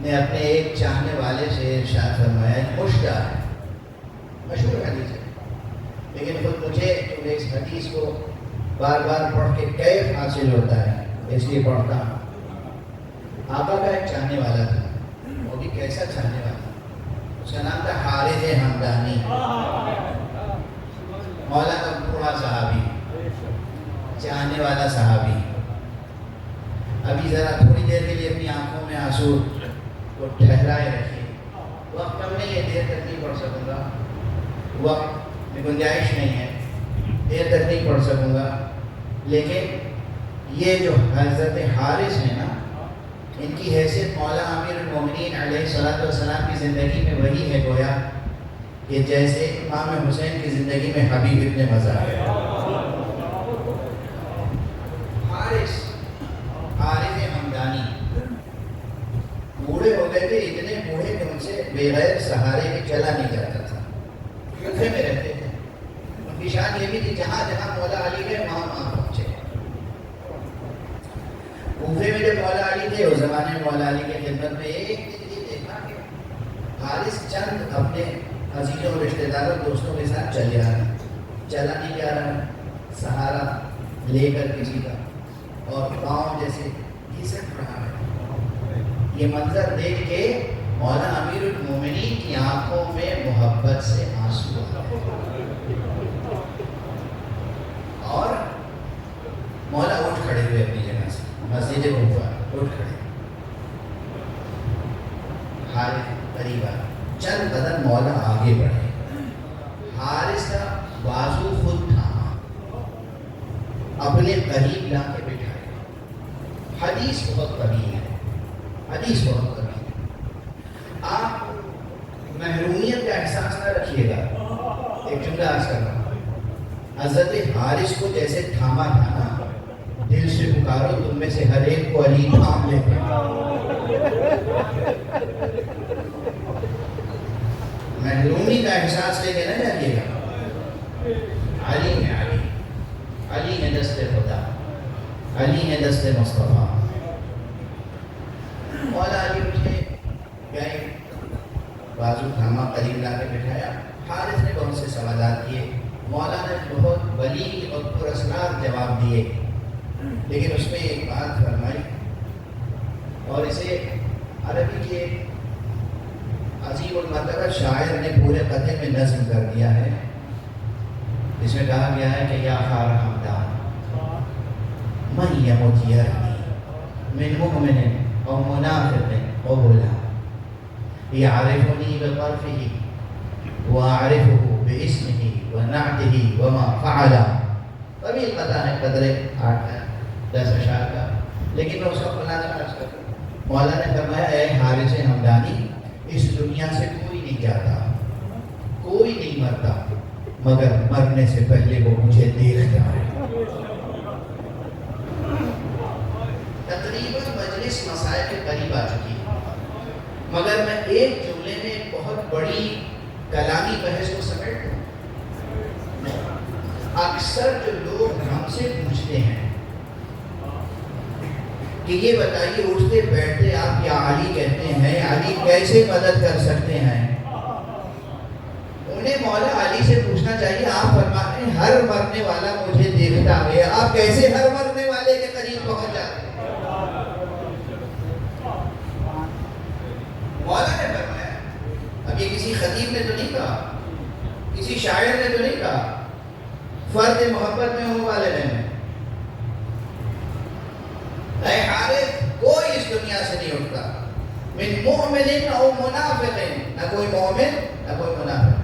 نے اپنے ایک چاہنے والے سے ارشاد فرمایا، مشکل ہے، مشہور حدیث ہے، لیکن خود مجھے جو اس حدیث کو بار بار پڑھ کے کیف حاصل ہوتا ہے، اس لیے پڑھتا ہوں۔ آقا کا ایک چاہنے والا تھا، وہ بھی کیسا چاہنے والا، اس کا نام تھا حارث ہمدانی، مولا کا بوڑھا صحابی، چاہنے والا صحابی۔ ابھی ذرا تھوڑی دیر کے لیے اپنی آنکھوں میں آنسو کو ٹھہرائے رکھیے، وقت کم نہیں ہے، دیر تک نہیں پڑھ سکوں گا، وقت میں گنجائش نہیں ہے، دیر تک نہیں پڑھ سکوں گا، لیکن یہ جو حضرت حارث ہیں نا، ان کی حیثیت مولا امیر المومنین علیہ السلام کی زندگی میں وہی ہے گویا کہ جیسے امام حسین کی زندگی میں حبیب ابن مزار ہے۔ حارث ہمدانی بوڑھے ہو گئے تھے، اتنے بوڑھے کہ ان سے بغیر سہارے کے چلا نہیں جاتا تھا، کوفے میں رہتے تھے۔ ان کی شان یہ بھی تھی جہاں جہاں مولا علی گئے وہاں پہنچے۔ کوفے میں جب مولا علی تھے، اس زمانے میں مولا علی کے خدمت میں ایک دن یہ دیکھا کہ حارث چند اپنے عزیزوں رشتہ داروں دوستوں کے ساتھ چلے آ رہے، چلا نہیں جا رہا، سہارا لے کر کسی کا، اور پاؤں جیسے گھسٹ رہا ہے۔ یہ منظر دیکھ کے مولا امیر المومنین کی آنکھوں میں محبت سے آنسو آئے، اور مولا اٹھ کھڑے ہوئے اپنی جگہ سے، مسجد کوفہ اٹھ کھڑے، حارث قریب آئے، چند قدم مولا آگے بڑھے، حارث کا بازو خود تھاما، اپنے قریب لا کے بٹھائے۔ حدیث بہت طویل ہے، حدیث بہت طویل ہے، آپ محرومیت کا احساس نہ رکھیے گا۔ ایک جملہ عرض کر رہا ہوں، حضرت حارث کو جیسے تھاما تھا نا، دل سے پکارو تم میں سے ہر ایک کو علی تھام لیتے، محرومی کا احساس لے کے نہ جائیے گا۔ علی ہے، علی، علی ہے دست خدا، علی ہے دست مصطفیٰ۔ مولا علی اٹھے گئے، بازو تھاما، قریب لا کے بٹھایا۔ حارث نے بہت سے سوالات کیے، مولا نے بہت بلیغ اور پراسرار جواب دیے، لیکن اس میں ایک بات فرمائی، اور اسے عربی کے عظیم المرتبہ شاعر نے پورے قطعے میں نظم کر دیا ہے، جس میں کہا گیا ہے کہ یا خار حمدان من یمت یرمی من مؤمن او منافق قبلا یعرفنی بطرفه واعرفه باسمه ونعته وما فعلا۔ طویل قطع ہے، قدر 8-10 اشعار کا، لیکن میں اس کا خلاصہ عرض کرتا ہوں۔ مولا نے فرمایا، اے حارث ہمدانی، اس دنیا سے کوئی نہیں جاتا، کوئی نہیں مرتا، مگر مرنے سے پہلے وہ مجھے دیکھتا ہے۔ تقریباً مجلس مسائل کے قریب آ چکی ہے، مگر میں ایک جملے میں ایک بہت بڑی کلامی بحث کو سمیٹ دوں۔ اکثر جو لوگ ہم سے پوچھتے ہیں کہ یہ بتائیے اٹھتے بیٹھتے آپ یا علی کہتے ہیں، علی کیسے مدد کر سکتے ہیں، انہیں مولا علی سے پوچھنا چاہیے، آپ فرماتے ہیں ہر مرنے والا مجھے دیکھتا ہے، آپ کیسے ہر مرنے والے کے قریب پہنچ جاتے ہیں؟ مولا نے فرمایا، اب یہ کسی خطیب نے تو نہیں کہا، کسی شاعر نے تو نہیں کہا، فرد محبت میں ہونے والے نے، اے حارث کوئی اس دنیا سے نہیں اٹھتا، من مومن او منافق، نہ کوئی مومن نہ کوئی منافق،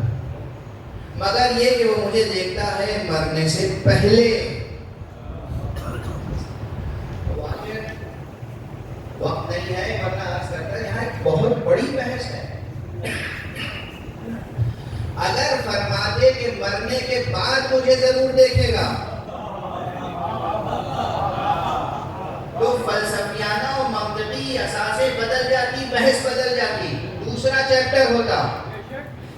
مگر یہ کہ وہ مجھے دیکھتا ہے مرنے سے پہلے۔ وقت نہیں ہے ورنہ عرض کرتا ہے، یہاں ایک بہت بڑی بحث ہے۔ اگر فرماتے کہ مرنے کے کے بعد مجھے ضرور دیکھے گا. تو فلسفیانہ و منطقی اساسیں بدل جاتی، بحث بدل جاتی. دوسرا چیپٹر ہوتا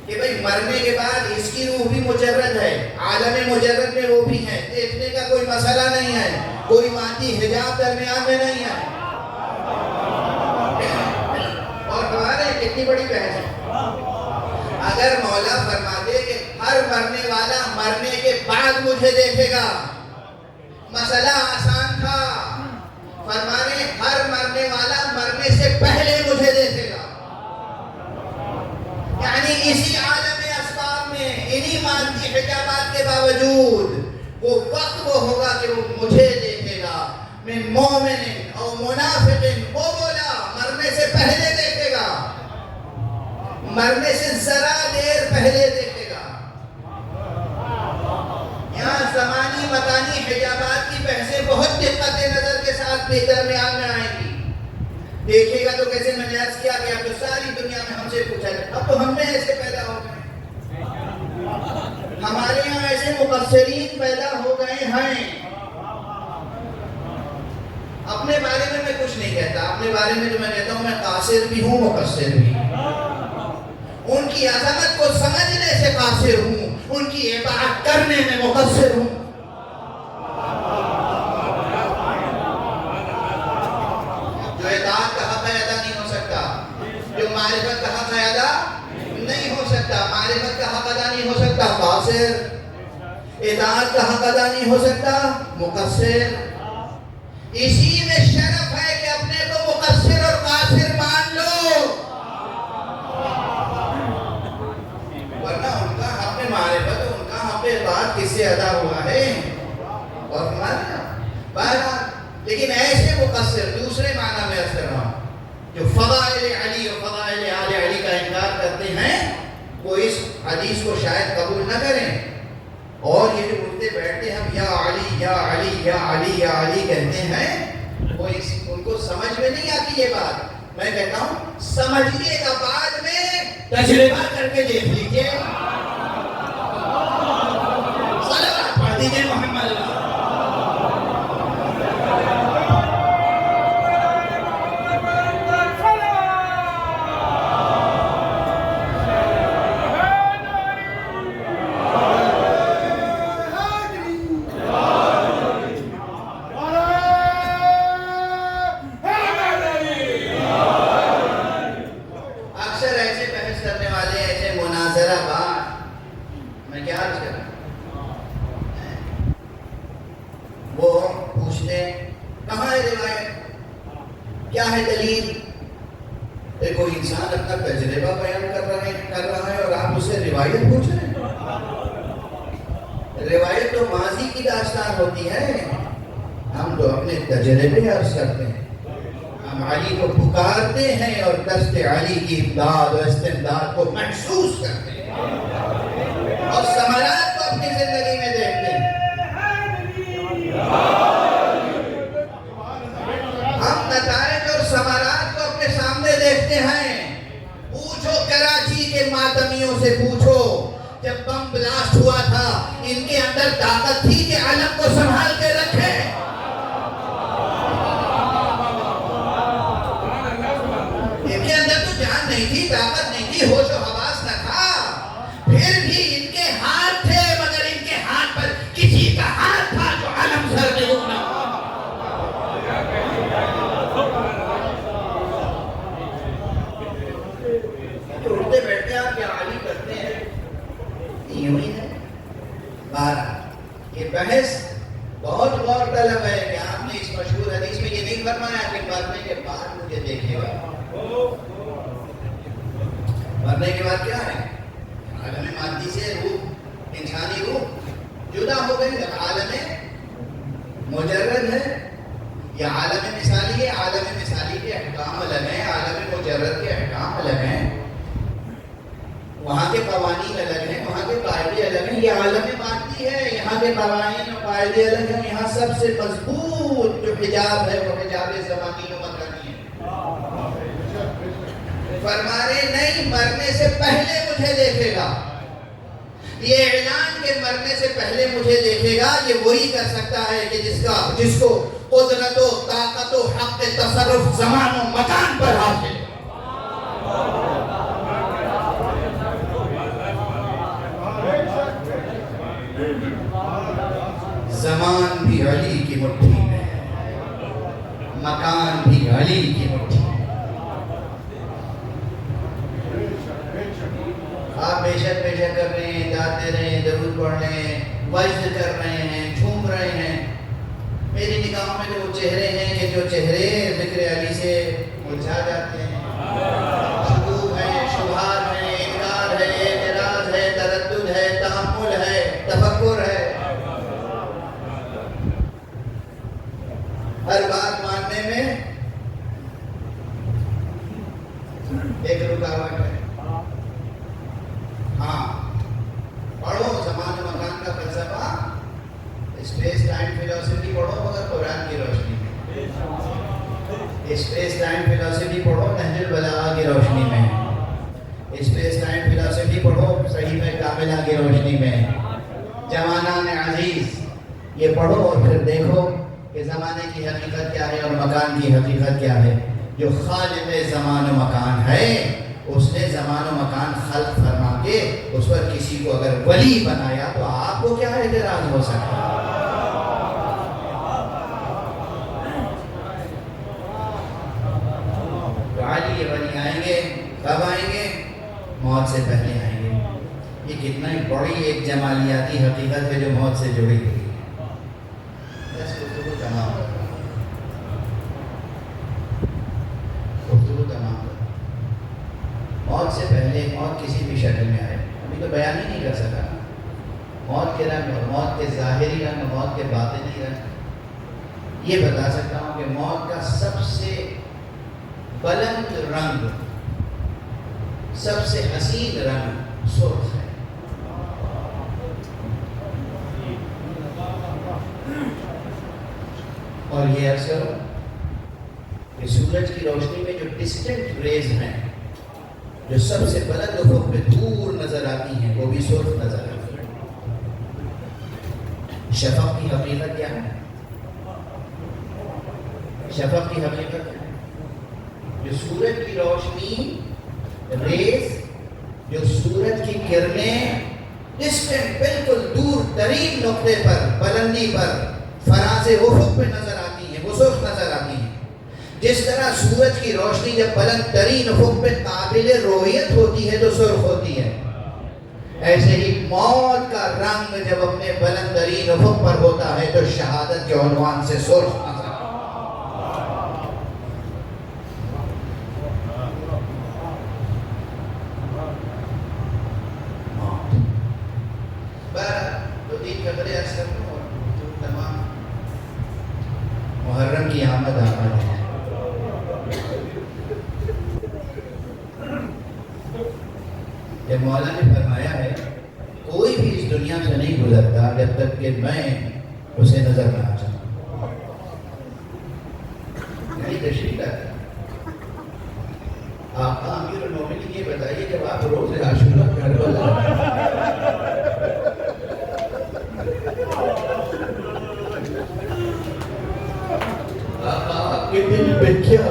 کہ بھئی مرنے کے بعد اس کی روح بھی مجرد ہے، عالم مجرد میں وہ بھی ہے، دیکھنے کا کوئی مسئلہ نہیں ہے، کوئی مادی حجاب درمیان میں نہیں ہے. اور ہمارے کتنی بڑی بحث ہے. اگر مولا فرما دے کہ ہر مرنے والا مرنے کے بعد مجھے دیکھے گا، مسئلہ آسان تھا. فرمانے ہر مرنے والا مرنے سے پہلے مجھے دیکھے گا. یعنی اسی عالم اسباب میں انہی مادی حجابات کے باوجود وہ وقت وہ ہوگا کہ وہ مجھے دیکھے گا. من مومن او منافق، وہ بولا مرنے سے پہلے دیکھے گا، مرنے سے ذرا دیر پہلے دیکھے گا. یہاں زمانی مکانی حجابات کی بحثیں بہت دقت نظر کے ساتھ بھی درمیان میں آئیں گی. دیکھے گا تو کیسے میں نے عرض کیا کہ اب تو ساری دنیا میں ہم سے پوچھا جائے، اب تو ہم میں ایسے پیدا ہو گئے، ہمارے یہاں ایسے مقصرین پیدا ہو گئے ہیں. اپنے بارے میں کچھ نہیں کہتا، اپنے بارے میں جو میں کہتا ہوں، میں قاصر بھی ہوں مقصر بھی. ان کی عظمت کو سمجھنے سے قاصر ہوں، ان کی اطاعت کرنے میں مقصر ہوں. جو اطاعت کا حق ادا نہیں ہو سکتا، جو معرفت کا حق ادا نہیں ہو سکتا، معرفت کا حق ادا نہیں ہو سکتا، قاصر. اطاعت کا حق ادا نہیں ہو سکتا، مقصر. اسی میں شرف ہے کہ اپنے کو مقصر اور قاصر مان لو، ورنہ ان کا حق معرفت، ان کا حق اطاعت کس سے ادا ہوا ہے؟ اور ہمارا بہرحال. لیکن ایسے مقصر دوسرے معنی میں عرض کر رہا ہوں جو فضائل علی اور فضائل آل علی کا انکار کرتے ہیں، وہ اس حدیث کو شاید قبول نہ کریں. اور یہ جو اٹھتے بیٹھتے ہم یا علی یا علی یا علی یا علی کہتے ہیں، وہ ان کو سمجھ میں نہیں آتی یہ بات. میں کہتا ہوں سمجھیے گا بعد میں، تجربہ کر کے دیکھ لیجیے. صلوات پڑھ دیجیے محمد اللہ. کوئی انسان اپنا تجربہ بیان کر رہا ہے اور آپ اس سے روایت پوچھ رہے ہیں. روایت تو ماضی کی داستان ہوتی ہے، ہم تو اپنے تجربے عرض کرتے ہیں. ہم علی کو پکارتے ہیں اور دست علی کی امداد اور استمداد کو محسوس کرتے ہیں اور ثمرات کو اپنی زندگی میں دیکھتے ہیں. ہم نتائج اور ثمرات کو اپنے سامنے دیکھتے ہیں. پوچھو کراچی کے ماتمیوں سے، پوچھو جب بم بلاسٹ ہوا تھا ان کے اندر طاقت تھی کہ علم کو سنبھال کے رکھے؟ ان کے اندر تو جان نہیں تھی، طاقت نہیں تھی، ہوش و حواس نہ تھا. پھر بھی ان کے ہاتھ تھے، مگر ان کے ہاتھ پر کسی کا ہاتھ تھا جو علم سر میں اٹھنا. اٹھتے بیٹھتے آپ کیا علی کرتے ہیں، یوں ہی ہے. یہ بحث بہت غور طلب ہے کہ آپ نے اس مشہور حدیث میں یہ نہیں فرمایا کہ مرنے کے بعد مجھے دیکھے گا. مرنے کے بعد کیا ہے؟ عالم مادی سے روح، انسانی روح جدا ہو گئی. عالم مجرد ہے یا عالم مثالی ہے. عالم مثالی کے احکام الگ ہیں، عالم مجرد کے احکام الگ ہیں. وہاں کے قوانین الگ ہیں، وہاں کے قاعدے الگ ہیں. یہ عالم مادی ہے، یہاں کے قوانین اور قاعدے الگ ہیں. یہاں سب سے مضبوط جو حجاب ہے وہ حجاب زمانی و مکانی ہے. فرمانے نہیں، مرنے سے پہلے مجھے دیکھے گا. یہ اعلان کے مرنے سے پہلے مجھے دیکھے گا، یہ وہی کر سکتا ہے کہ جس کو قدرت و طاقت و حق تصرف زمان و مکان پر حاصل ہے۔ زمان بھی علی کی مٹھی میں ہے، مکان بھی علی کی مٹھی میں۔ آپ بے شک کر رہے ہیں، گاتے رہے ہیں، درود پڑھ رہے ہیں، وجد کر رہے ہیں، جھوم رہے ہیں، میری نگاہوں میں تو وہ چہرے ہیں کہ جو چہرے ذکر علی سے مرجھا جاتے ہیں، شکوک ہے، شبہات ہے، انکار ہے، اعتراض ہے، تردد ہے، تحمل ہے، تفکر ہے، ہر بات ماننے میں ایک رکاوٹ ہے۔ ہاں پڑھو زمان و مکان کا فلسفہ، اسپیس ٹائم فلسفی پڑھو مگر قرآن کی روشنی میں، اسپیس ٹائم فلسفی پڑھو نہج البلاغہ کی روشنی میں، اسپیس ٹائم فلسفی پڑھو صحیفہ کاملہ کی روشنی میں، جوانان عزیز یہ پڑھو اور پھر دیکھو کہ زمانے کی حقیقت کیا ہے اور مکان کی حقیقت کیا ہے۔ جو خالق زمان و مکان ہے اس نے زمان و مکان خلق فرما کے اس پر کسی کو اگر ولی بنایا تو آپ کو کیا اعتراض ہو سکتا ہے؟ تو علی ولی آئیں گے، کب آئیں گے؟ موت سے پہلے آئیں گے۔ یہ کتنا ہی بڑی ایک جمالیاتی حقیقت ہے جو موت سے جڑی ہوئی ہے۔ موت سے پہلے موت کسی بھی شکل میں آئے، ابھی تو بیان ہی نہیں کر سکا، موت کے رنگ اور موت کے ظاہری رنگ اور موت کے باطنی رنگ یہ بتا سکتا ہوں کہ موت کا سب سے بلند رنگ، سب سے حسین رنگ سرخ ہے۔ اور یہ عرض کرو کہ سورج کی روشنی میں جو ڈسٹنٹ ریز ہیں، جو سب سے بلند افق پہ دور نظر آتی ہیں، وہ بھی سرخ نظر آتی ہیں۔ شفق کی حقیقت کیا ہے؟ شفق کی حقیقت کیا ہے؟ جو سورج کی روشنی ریز، جو سورج کی کرنیں ڈسٹنٹ بالکل دور ترین نقطے پر، بلندی پر، فراز افق پہ نظر آتی ہیں، وہ سرخ نظر آتی ہیں۔ جس طرح سورج کی روشنی جب بلند ترین افق پہ قابل رؤیت ہوتی ہے تو سرخ ہوتی ہے، ایسے ہی موت کا رنگ جب اپنے بلند ترین افق پر ہوتا ہے تو شہادت کے عنوان سے سرخ نظر آتا ہے۔ دو تین خبریں عرض کرتا ہوں اور تمام محرم کی آمد آمد ہے۔ جب مولا نے فرمایا ہے کوئی بھی اس دنیا سے نہیں گزرتا جب تک کہ میں اسے نظر نہ آ جاؤں، یعنی تشریح لاتا آقا امیر المومنین یہ بتائیے جب آپ روز عاشورہ کربلا آقا آپ کے دل پہ کیا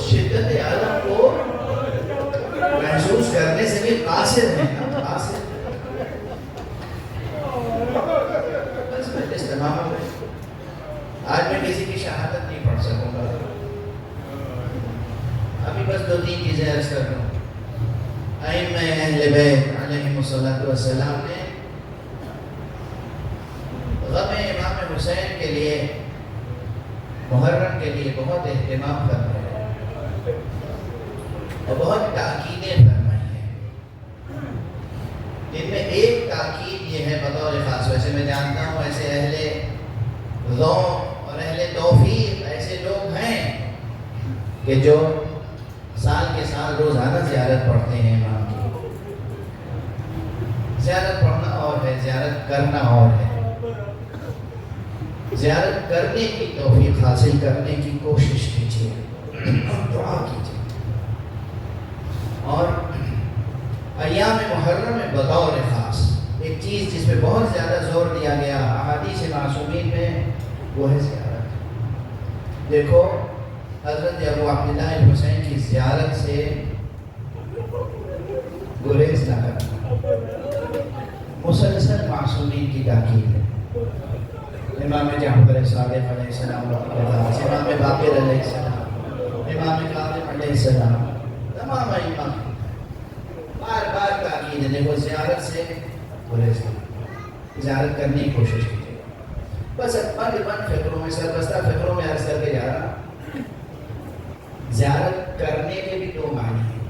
شدت عالم کو محسوس کرنے سے بھی قاصر ہیں، قاصر۔ بس میں اس تمام میں آج میں کسی کی شہادت نہیں پڑھ سکوں گا، ابھی بس دو تین چیزیں عرض کر رہا ہوں۔ ائمہ اہل بیت علیہم الصلوۃ والسلام نے غم امام حسین کے لیے، محرم کے لیے بہت اہتمام فرمایا اور بہت تاکیدیں فرمائی ہیں۔ جن میں ایک تاکید یہ ہے بطور خاص، ویسے میں جانتا ہوں ایسے اہل ذوق اور اہل توفیق ایسے لوگ ہیں کہ جو سال کے سال روزانہ زیارت پڑھتے ہیں امام کی۔ زیارت پڑھنا اور ہے، زیارت کرنا اور ہے۔ زیارت کرنے کی توفیق حاصل کرنے کی کوشش کیجیے، دعا کیجیے۔ چیز جس پہ بہت زیادہ زور دیا گیا احادیث معصومین میں، وہ ہے زیارت۔ دیکھو حضرت ابو عبداللہ الحسین کی زیارت سے گریز نہ کرنا مسلسل معصومین کی تاکید ہے۔ امام جعفر صادق علیہ السلام، امام باقر علیہ السلام، امام کاظم علیہ السلام، تمام ائمہ بار بار تاکید ہے۔ دیکھو زیارت سے گریز نہ، زیارت کرنے کی کوشش کیجیے۔ بس بند فکروں میں، سربستہ فکروں میں عرض کر کے جا رہا، زیارت کرنے کے بھی دو معنی ہیں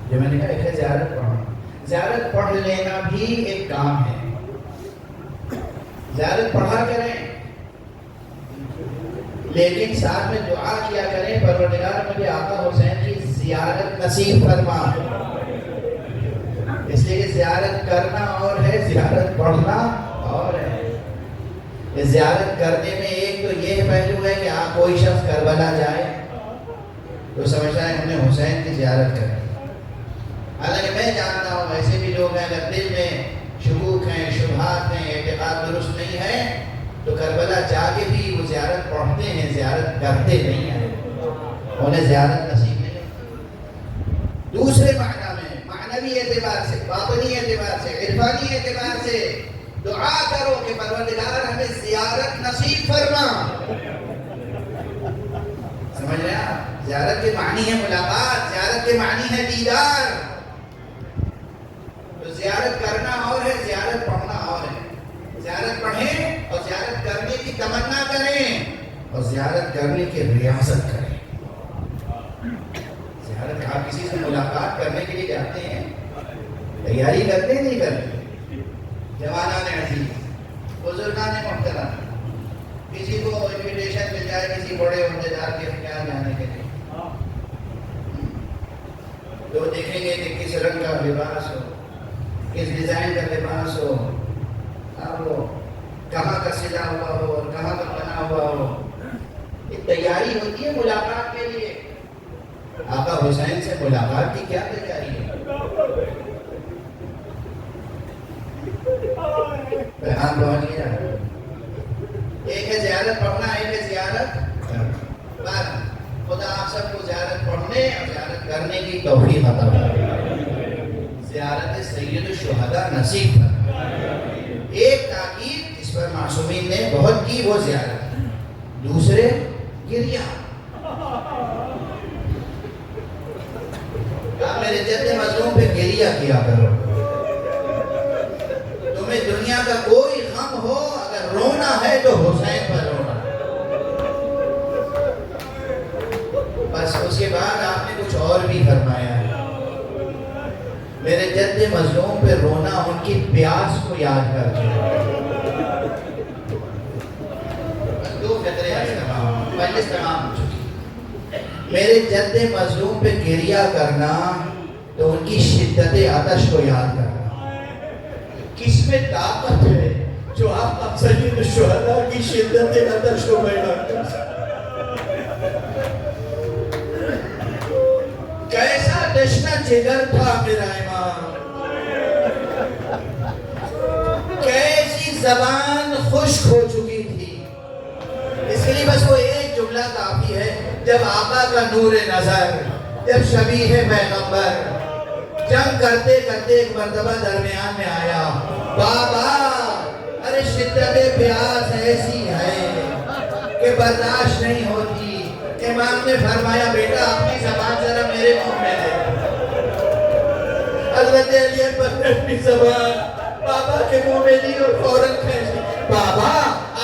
جو میں نے کہا۔ ایک ہے زیارت پڑھنا، زیارت پڑھ لینا بھی ایک کام ہے، زیارت پڑھا کریں لیکن ساتھ میں دعا کیا کریں، پروردگار مجھے آقا حسین کی زیارت نصیب فرما۔ اس لیے کہ زیارت کرنا اور ہے، زیارت پڑھنا اور ہے۔ زیارت کرنے میں ایک تو یہ پہلو ہے کہ آپ کوئی شخص کربلا جائے تو سمجھتا ہے ہم نے حسین کی زیارت کرنی۔ حالانکہ میں جانتا ہوں ایسے بھی لوگ ہیں اگر دل میں شکوک ہیں، شبہات ہیں، اعتقاد درست نہیں ہے تو کربلا جا کے بھی وہ زیارت پڑھتے ہیں، زیارت کرتے نہیں ہیں، انہیں زیارت نصیب نہیں ہے۔ دوسرے معنی میں، معنوی اعتبار سے، باطنی اعتبار سے، عرفانی اعتبار سے دعا کرو کہ پروردگار ہمیں زیارت نصیب فرما۔ سمجھ رہے ہیں؟ زیارت کے معنی ہے ملاقات، زیارت کے معنی ہے دیدار۔ تو زیارت کرنا اور ہے، زیارت پڑھنا اور ہے۔ زیارت پڑھیں اور زیارت کرنے کی تمنا کریں اور زیارت کرنے کی ریاست کریں۔ زیارت آپ کسی سے ملاقات کرنے کے لیے جاتے ہیں، تیاری کرتے ہیں نہیں کرتے؟ جوانان عزیز، بزرگان محترم، کسی کو انویٹیشن مل جائے کسی بڑے عہدیدار کے خیال جانے کے لیے تو دیکھیں گے کہ کس رنگ کا لباس ہو، کس ڈیزائن کا لباس ہو، اور وہ کہاں کا سلا ہوا ہو اور کہاں کا بنا ہوا ہو۔ ایک تیاری ہوتی ہے ملاقات کے لیے۔ آقا حسین سے ملاقات کی کیا تیاری ہے؟ پیغام پہنچ گیا۔ ایک ہے زیارت پڑھنا، ایک ہے زیارت کرنا۔ خدا آپ سب کو زیارت پڑھنے اور زیارت کرنے کی توفیق عطا فرمائے۔ زیارت سید الشہداء نصیب فرمائے۔ ایک تاکید اس پر معصومین نے بہت کی، وہ زیارت۔ دوسرے گریہ۔ آپ میرے جد مظلوم پہ گریہ کیا کرو۔ تمہیں دنیا کا کوئی غم ہو، اگر رونا ہے تو حسین پر رونا۔ بس اس کے بعد آپ نے کچھ اور بھی فرمایا ہے، میرے جد مظلوم پہ رونا ان کی پیاس کو یاد کر کے۔ بس دو فطرے مجلس تمام ہو چکی۔ میرے جد مظلوم پہ گریہ کرنا تو ان کی شدت عطش کو یاد کرنا۔ کس میں طاقت ہے جو آپ سید الشہداء کی شدت عطش کو بیان کر سکتے؟ کیسا تشنہ جگر تھا میرا امام، کیسی زبان خشک ہو چکی تھی۔ اس کے لیے بس وہ ایک جملہ کافی ہے، جب آقا کا نور نظر، جب شبیہ پیغمبر جنگ کرتے کرتے ایک مرتبہ درمیان میں آیا، بابا ارے شدت پیاس ایسی ہے کہ برداشت نہیں ہوتی۔ امام نے فرمایا بیٹا اپنی زبان ذرا میرے منہ میں دے۔ حضرت علی اکبر نے اپنی زبان بابا کے منہ میں دی اور فوراً کھینچ دی۔ بابا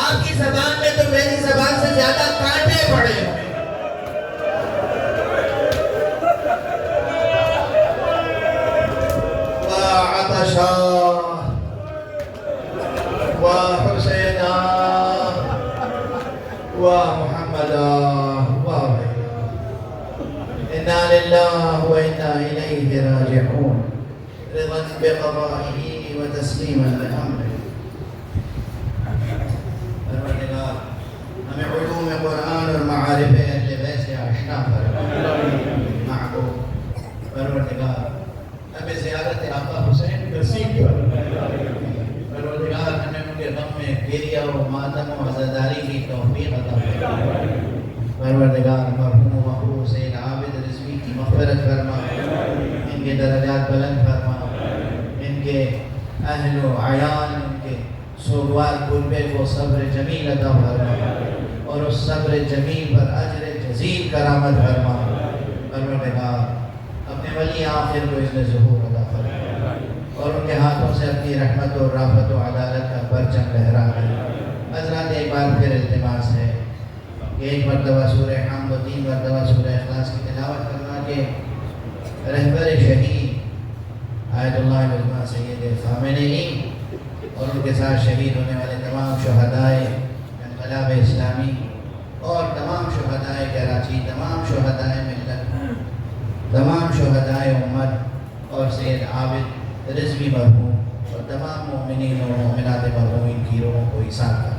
آپ کی زبان میں تو میری زبان سے زیادہ کانٹے پڑے ہوئے۔ وعطشا وحسینا ومحمدا انا للہ وانا الیہ راجعون رضا بقضائہ وتسلیما لامرہ۔ پروردگار ہمیں علوم قرآن اور معارف اہل بیت سے آشنا فرما۔ معبود پروردگار ہمیں زیارت آقا حسین نصیب فرما۔ پروردگار مرحوم و محبوب سید عابد رضوی کی مغفرت فرما، ان کے درجات بلند فرما، ان کے اہل و عیال، ان کے سوگوار قربے کو صبر جمیل عطا فرما، اور اس صبر جمیل پر اجر جزیل کرامت فرما۔ پروردگار اپنے ولی آخر کو اذن ظہور عطا فرما، اور ان کے ہاتھوں سے اپنی رحمت و رافت و عدالت کا پرچم لہرا دے۔ حضرات ایک بار پھر التماس ہے کہ ایک مرتبہ سورہ حمد و 3 مرتبہ سورہ اخلاص کی تلاوت کرنا کہ رہبر شہید آیت اللہ علیہ سید خامنئی اور ان کے ساتھ شہید ہونے والے تمام شہدائے انقلاب اسلامی اور تمام شہدائے کراچی، تمام شہدائے ملت، تمام شہدائے امت اور سید عابد رضوی مرحوم اور تمام مومنین و مومنات مرحومین کی روحوں کو ایثار کریں۔